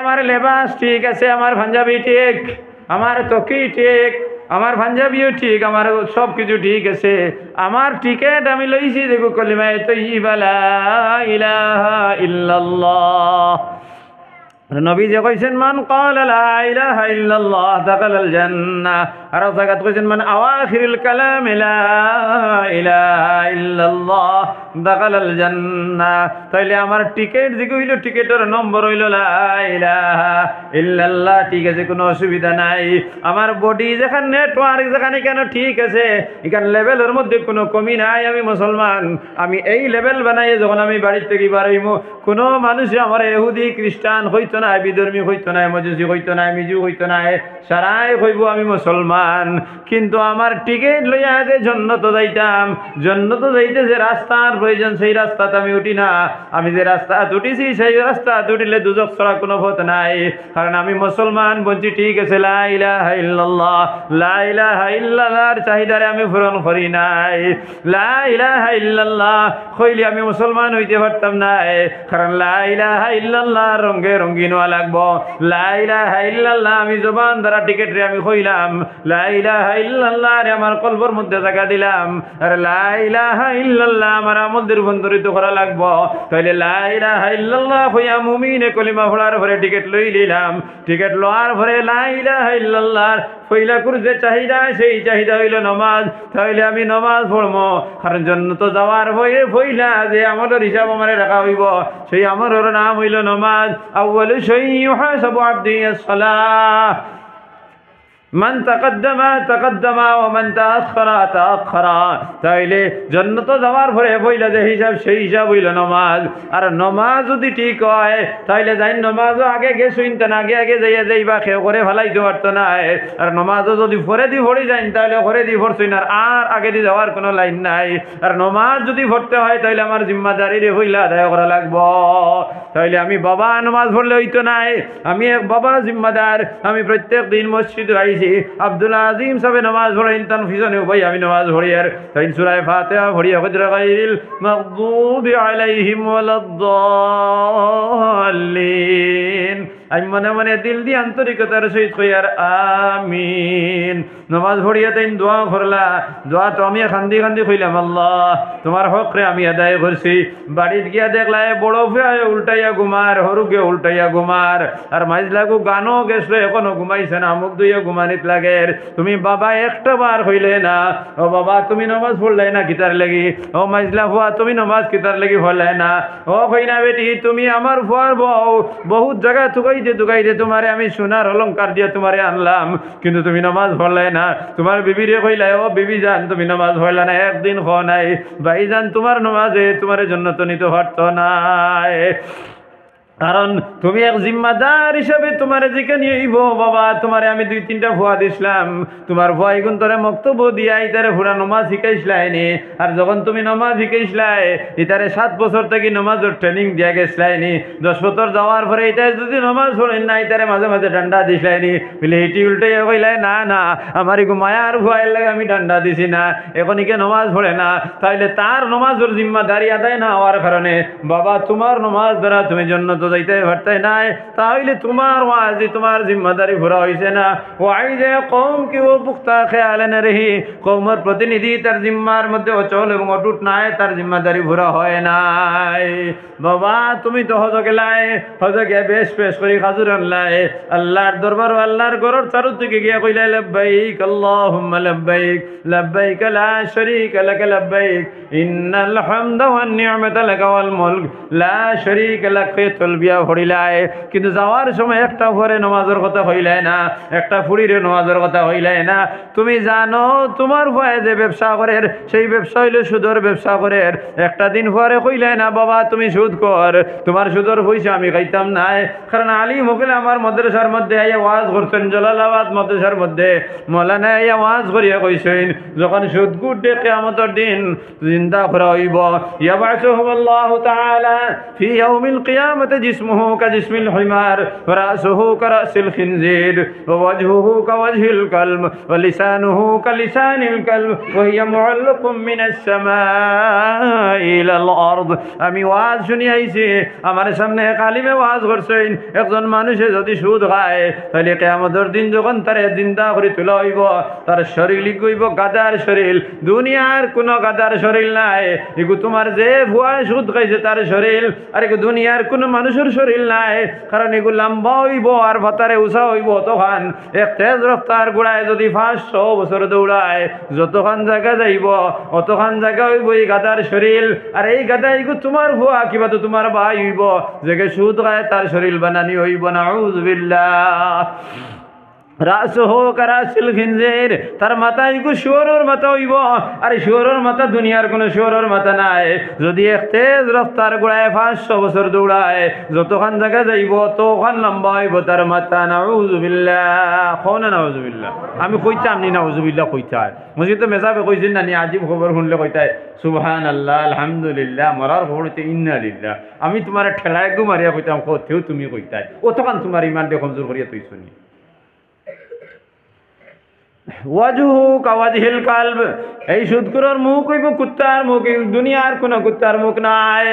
আমার লেবাস ঠিক আছে, আমার পাঞ্জাবি ঠিক, আমার টকি ঠিক, আমার পাঞ্জাবিও ঠিক, আমার সব কিছু ঠিক আছে, আমার টিকেট আমি লইছি দেখো কলিমায়ে তাইয়্যিবা লা ইলাহা ইল্লাল্লাহ। নবী যে কইছেন মান ক্বালা লা ইলাহা ইল্লাল্লাহ দাখালাল জান্নাহ, আর জায়গা কইছেন মান আওয়াখিরুল কালাম লা ইলাহা ইল্লাল্লাহ দাখালাল জান্নাহ। তাইলে আমার টিকেট দিকে হইল, টিকেটের নম্বর হইল লা ইলাহা ইল্লাল্লাহ। ঠিক আছে, কোনো অসুবিধা নাই। আমার বডি যেখানে নেটওয়ার্ক যেখানে কেন ঠিক আছে, এখানে লেভেলের মধ্যে কোনো কমি নাই। আমি মুসলমান, আমি এই লেভেল বানাই যখন আমি বাড়ির থেকে বাড়াইমু, কোনো মানুষে আমার ইহুদি খ্রিস্টান হইতো না, বিধর্মী হইতো না, মজুসি হইতো না, মিজু হইতো না, সারাই হইব আমি মুসলমান। কিন্তু আমার টিকিট লইয়া যে জন্নত যাইতাম, জন্নত যাইতে যে রাস্তার প্রয়োজন সেই রাস্তাতে আমি উঠি না। আমি যে রাস্তা উঠিছি সেই রাস্তা উঠিলে দুজক ছাড়া কোনো পথ নাই, কারণ আমি মুসলমান বলছি। ঠিক আছে, লা ইলাহা ইল্লাল্লাহ, লা ইলাহা ইল্লাল্লাহর চাহিদারে আমি পূরণ করি নাই। লা ইলাহা ইল্লাল্লাহ কইলে আমি মুসলমান হইতে পারতাম না, কারণ লা ইলাহা ইল্লাল্লাহ রঙে রঙিন হওয়া লাগবো। লা ইলাহা ইল্লাল্লাহ আমি জবান দ্বারা টিকেট রে আমি কইলাম, লা ইলাহা ইল্লাল্লাহ রে আমার কলবের মধ্যে জায়গা দিলাম, আর লা ইলাহা ইল্লাল্লাহ আমার আমলদের রূপান্তরিত করা লাগবো। তাইলে লা ইলাহা ইল্লাল্লাহ কইয়া মুমিনে কলিমা পড়ার পরে টিকেট লই নিলাম। টিকেট লওয়ার পরে লা ইলাহা ইল্লাল্লাহ পয়লা করে যে চাহিদা, সেই চাহিদা হইল নমাজ। তাইলে আমি নমাজ পড়বো, কারণ জান্নাত যাওয়ার ভয়ে পয়লা যে আমলের হিসাব আমারে রাখা হইব, সেই আমলের নাম হইল নমাজ। আউয়ালু শাইইন ইউহাসাবু আবদি আস-সালাহ, মান তাকাদ্দামা তাকাদ্দামা ওয়া মান তাআখারা তাআখারা। তাইলে জান্নাত যাওয়ার পরে পয়লা যে হিসাব, সেই হিসাব হইল নমাজ। আর নমাজ যদি ঠিক হয় তাইলে যাই নমাজও আগে গে শুনতেন, আগে আগে যাইয়া যাইবা খেয়ে করে ফেলাইতে পারতো না। আর নমাজও যদি পরে দি ভরে যাই তাহলে পরে দি ভরছই না, আর আগে দি যাওয়ার কোনো লাইন নাই। আর নমাজ যদি ভরতে হয় তাইলে আমার জিম্মাদারি রে পয়লা আদায় করা লাগবো। তাইলে আমি বাবা নমাজ পড়লে হইতো নাই, আমি এক বাবা জিম্মাদার। আমি প্রত্যেক দিন মসজিদে আইছি, আব্দুল আজিম সাহেব নামাজ পড়েন, তার পিছনে ভাই আমি নামাজ পড়ি। আর তাই সূরা ফাতিহা পড়িয়া হুজরা গায়রিল মাগদুবি আলাইহিম ওয়ালাদ-দাল্লিন। আমি মনে মনে দিল দিয়ে আন্তরিকতার সহিত কই আর আমিন। নামাজ পড়িয়া তাই দোয়া করলা, দোয়া তো আমি খান্দি খান্দি কইলাম, আল্লাহ তোমার হক রে আমি আদায় করছি। বাড়িতে গিয়া দেখলা বড় ফেয়ে উল্টাইয়া ঘুমার, হরুকে উল্টাইয়া ঘুমার, আর মাইজলাগু গানও গেছিল এখনো ঘুমাইছে না, মুখ দুইয়া ঘুমানিত লাগে। তুমি বাবা একটা বার হইলে না, ও বাবা তুমি নামাজ পড়লে না কিতার লাগি, ও মাইজলা ফুয়া তুমি নামাজ কিতার লাগি পড়লে না, ও কইনা বেটি তুমি আমার ফুয়ার বউ, বহুত জায়গা তুকাইতে তোমারে আমি সোনার অলংকার দিয়ে তোমারে আনলাম, কিন্তু তুমি নামাজ পড়লে না। তোমার বিবিরে কইলা, ও বিবি জান তুমি নামাজ পড়লে না, একদিন খ নাই ভাইজান তোমার নামাজে তোমার জন্য তো নিতে পারতো না। কারণ তুমি এক জিম্মাদার হিসাবে তোমার যেখানে নিয়েইব বাবা, তোমারে আমি 2-3টা ভুয়া দিছিলাম, তোমার ভয় গুণ তোরে বক্তব্য দিয়া ইতারে পুরা নমাজ শিখাইছিলাইনি। আর যখন তুমি নমাজ শিখাইছিলাই ইতারে 7 বছর থেকে নমাজের ট্রেনিং দিয়া গেছিলাইনি। 10 বছর যাওয়ার পরে ইতারে যদি নমাজ পড়েন না, ইতারে মাঝে মাঝে ডান্ডা দিছিলাইনি। বলে এটি উল্টে কইলাই না না আমার এগু মায়ার ভয়ের লাগে আমি ডান্ডা দিছি না, এখন ইকে নমাজ পড়ে না। তাইলে তার নমাজের জিম্মাদারি আদায় না হওয়ার কারণে বাবা তোমার নমাজ দ্বারা তুমি জন্নত যাইতে পারতে নাই, তাহলে তোমার ওয়াজি তোমার জিম্মাদারি পুরা হইছে না। ওয়াইজে কওম কি ও পুখতা খেয়াল না রহি, কওমের প্রতিনিধি তার জিম্মার মধ্যে অচল এবং অটুট নাই, তার জিম্মাদারি পুরা হয় নাই। বাবা তুমি তো হজ গেলাই, হজ গিয়া বেশ পেশ করি খাজুর আনলাই, আল্লাহর দরবার আল্লাহর ঘরের চারু থেকে গিয়া কইলাই লব্বাইক আল্লাহুম্মা লব্বাইক, লব্বাইক লা শারীকা লাক লব্বাইক, ইন্নাল হামদা ওয়ান নি'মাতা লাক ওয়াল মুলক লা শারীকা লাক। তলবিয়া পড়িলাই, কিন্তু যাওয়ার সময় একটা পরে নমাজের কথা হইলাই না, একটা ফুড়িরে নমাজের কথা হইলাই না। তুমি জানো তোমার ভয়ে যে ব্যবসা করে সেই ব্যবসা হইলে সুদর ব্যবসা করে, একটা দিন পরে কইলাই না বাবা তুমি সুদ কর, তোমার সুদর পয়সা আমি খাইতাম নাই। কারণ আলী মুকিল আমার মাদ্রাসার মধ্যে আইয়া ওয়াজ করতেন, জালালাবাদ মাদ্রাসার মধ্যে মৌলানা আইয়া ওয়াজ করিয়া কইছেন যখন সুদ গুড ডে কিয়ামতের দিন জিন্দা করা হইব, ইয়াবাসুহুল্লাহু তাআলা ফি ইয়াউমিল কিয়ামতি فجسمه كجسم الحمار ورأسه كرأس الخنزير ووجهه كوجه الكلب ولسانه كلسان الكلب وهي معلق من السماء إلى الأرض আমি ওয়াজ শুনি আইছি আমার সামনে এক আলিমে ওয়াজ করছেন একজন মানুষে যদি সুদ খায় তাহলে কিয়ামতের দিন যখন তারে জিন্দা করে তোলা হইব তার শরীর হইব গাদার শরীর দুনিয়ার কোনো গাদার শরীর নাই এগু তোমার যে ভুয়া সুদ খাইছে তার শরীর আর এগু দুনিয়ার কোনো মানুষের শরীর নাই কারণ এগু লম্বা হইব আর ভাতারে উষা হইব তখন এক তেজ রফতার গুড়ায় যদি 500 বছর দৌড়ায় যতক্ষণ জায়গা যাইব অতক্ষণ জায়গা হইব এই গাদার শরীর আর এই গাদা এগু তোমার ভুয়া কিবা তো তোমার ভাই হইব যে সুদ খায় তার শরীর বানানি হইব নাউযু বিল্লাহ রাসহু কারাসিল খিনজির তার মাথা ইগু শুয়োরের মাথা হইব আর শুয়োরের মাথা দুনিয়ার কোনো শুয়োরের মাথা নাই যদি এক তেজ রফতার গুড়ায় 500 বছর দৌড়ায় যতক্ষণ জায়গা যাইব ততক্ষণ লম্বা হইব তার মাথা নাউযু বিল্লাহ কোন নাউযু বিল্লাহ আমি কইতাম নি নাউযু বিল্লাহ কইতাই মুজি তো মেজাবে কইছেন না নি আজিব খবর শুনলে কইতাই সুবহানাল্লাহ আলহামদুলিল্লাহ মরার খবরতে ইন্না লিল্লাহ আমি তোমার ঠেলায় গু মারিয়া কইতাম কোথেও তুমি কইতাই অতক্ষণ তোমার ইমান দিয়ে কমজোর করিয়া তুইছনি ওয়াজহু কাওয়াজহিল কালব এই সুদখোরের মুখ হইব কুত্তার মুখ দুনিয়ার কোনো কুত্তার মুখ নাই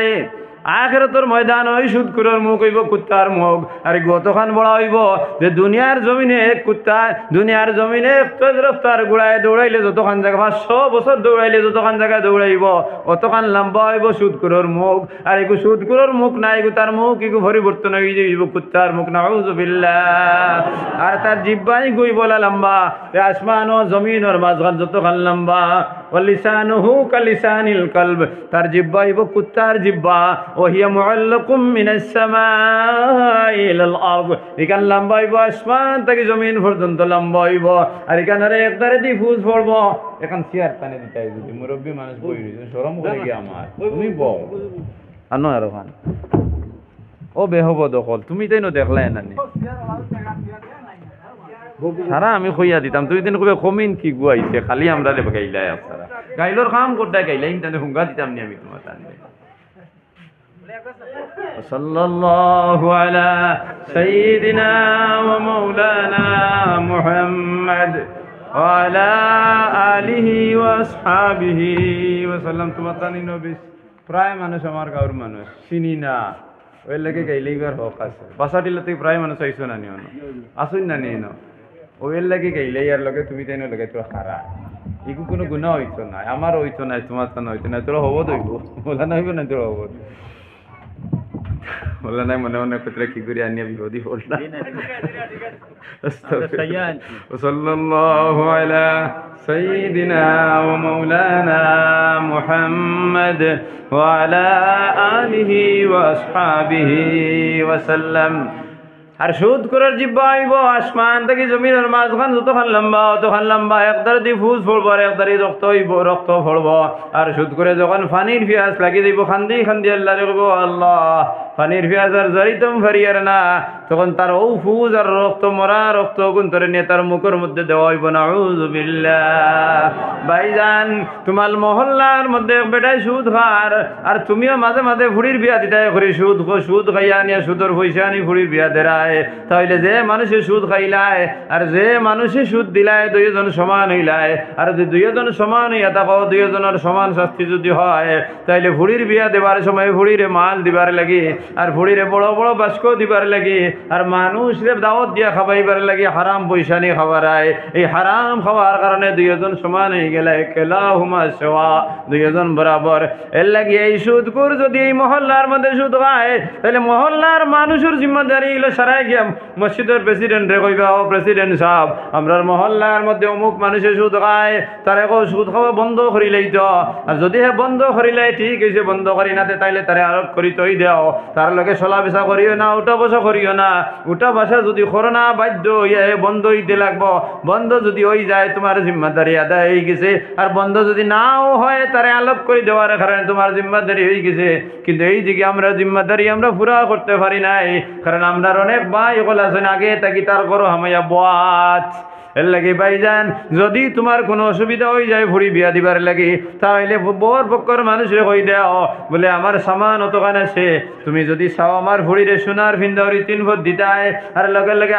আখিরাতের ময়দান ওই সুদখোরের মুখ হইব কুত্তার মুখ আর গতখান বড় হইব যে দুনিয়ার জমিনে কুত্তা দুনিয়ার জমিনে তেজ রফতার গুড়ায় দৌড়াইলে যতখান জায়গা 500 বছর দৌড়াইলে যতখান জায়গায় দৌড়াইব অতখান লম্বা হইব সুদখোরের মুখ আর এগু সুদখোরের মুখ নাই এগু তার মুখ এগু পরিবর্তন হয়ে যাইব কুত্তার মুখ নাউযু বিল্লাহ আর তার জিহ্বাই গুই বলা লম্বা আসমান ও জমিনের মাঝখান যতখান লম্বা ওয়ালিসানুহু কালিসানিল কলব তার জিহ্বা হইব কুত্তার জিহ্বা وهي معلق من السماء الى الارض এখান লম্বা হইব আসমান থেকে জমিন পর্যন্ত লম্বা হইব আর এখানে একদারে দিফুজ পড়ব এখন চেয়ার টানে দিতে যদি মুরব্বী মানুষ বই রইছে শরম করে কি আমার তুমি বল আনো আর ওখান ও বেহব দখল তুমি তাই না দেখলাই না নি সারা আমি কইয়া দিতাম তুই দিন কবে কমিন কি গুয়াইছে খালি আমরা রে গাইলাই আপনারা গাইলোর কাম করতে গাইলাই ইনতে হুঙ্গা দিতাম নি আমি তোমার টানে صلى الله على سيدنا ومولانا محمد وعلى آله وأصحابه وسلم তোমাতানি নবী প্রায় মানুষ আমার গাঁর মানুষ চিনি না ওই লাগে গাইলেই বার হক আছে বাসাটিলতে প্রায় মানুষ আইছো না নিও আসুন না নিও ওই লাগে গাইলেই আর লগে তুমি তাইনো লগে তো হারা ইগু কোনো গুনাহ হইতো না আমার হইতো না তোমার তো হইতো না তোর হবো দইব বলা না হইব না তোর হবো বললা নাই মনে মনে কতটা কি করে আনিয়া বিপদি পড়লা সাল্লাল্লাহু আলা সাইয়্যিদিনা ওয়া মাওলানা মুহাম্মদ ওয়া আলা আলিহি ওয়া আসহাবিহি ওয়া সাল্লাম আর সুদখোরের জিহ্বা হইব আসমান থেকে জমিনের মাঝখান যতখান লম্বা একদার দি ফুজ পড়ব আর একদারি রক্ত হইব রক্ত পড়ব আর সুদখোরে যখন পানির পিয়াস লাগি দিব খান্দি আল্লাহ কইব আল্লাহ পানির পিয়াস আর জারিতম ফারিয়ার না তখন তার ও ফুজ আর রক্ত মরা রক্ত গুণ ধরে নিয়ে তার মুখের মধ্যে দেওয়া হইব নাউযু বিল্লাহ ভাইজান তোমার মহল্লার মধ্যে বেটাই সুদ খার আর তুমিও মাঝে মাঝে ফুড়ির বিয়া দিতাই করে সুদ খাইয়া নিয়ে সুদর পয়সা আনি ফুড়ির বিয়া দেরায় তাহলে যে মানুষে সুদ খাইলায় আর যে মানুষে সুদ দিলায় দুইজন সমান হইলায় আর যদি দুইজন সমান হইয়া থাকো দুইজনের সমান শাস্তি যদি হয় তাহলে ফুড়ির বিয়া দেবার সময় ফুড়িরে মাল দিবার লাগি আর ফুড়িরে বড় বড় বাস্ক দিবার লাগি আর মানুষরে দাওয়াত দিয়া খাবাইবার লাগি হারাম পয়সা নিয়ে খাবারায় এই হারাম খাওয়ার কারণে দুইজন সমান হয়ে গেলে কেলাহুমা সাওয়া দুইজন বরাবর এর লাগি এই সুদখোর যদি এই মহল্লার মধ্যে সুদ খায় তাহলে মহল্লার মানুষের জিম্মাদারি হলো সারা গিয়া মসজিদের প্রেসিডেন্টে কইবা ও প্রেসিডেন্ট সাহেব আমরার মহল্লার মধ্যে অমুক মানুষে সুদ খায় তারে কো সুদ খাওয়া বন্ধ করিলেই তো আর যদি হে বন্ধ করিলে ঠিক হইছে বন্ধ করি না তাইলে তারে আরোপ করি তৈ দেও তার লগে চলা বেচা করিও না উঠা বসা করিও না উঠা বসা যদি করো না বাধ্য হইয়া বন্ধ হইতে লাগবো বন্ধ যদি হয়ে যায় তোমার জিম্মাদারি আদায় হয়ে গেছে আর বন্ধ যদি নাও হয় তারে আলোপ করে দেওয়ার কারণে তোমার জিম্মাদারি হয়ে গেছে কিন্তু এই দিকে আমরা জিম্মাদারি আমরা পুরা করতে পারি নাই কারণ আমরা অনেক ভাই ওগুলো আছেন আগে থাকি তার করো হামাইয়া বাত এর লাগে ভাইজান যদি তোমার কোনো অসুবিধা হয়ে যায় ভুড়ি বিয়া দিবার লাগে তাহলে বর পক্ষর মানুষের কই দেও বলে আমার সামান অতখান আছে তুমি যদি চাও আমার ভুড়িরে সোনার ভিন্দাউরি 3 ফুট দিতাই আর লগে লগে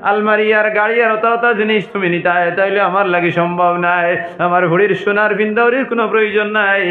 আলমারি আর গাড়ি আর অত জিনিস তুমি নিতাই তাইলে আমার লাগে সম্ভব নাই আমার ভুড়ির সোনার ভিন্দাউরির কোনো প্রয়োজন নাই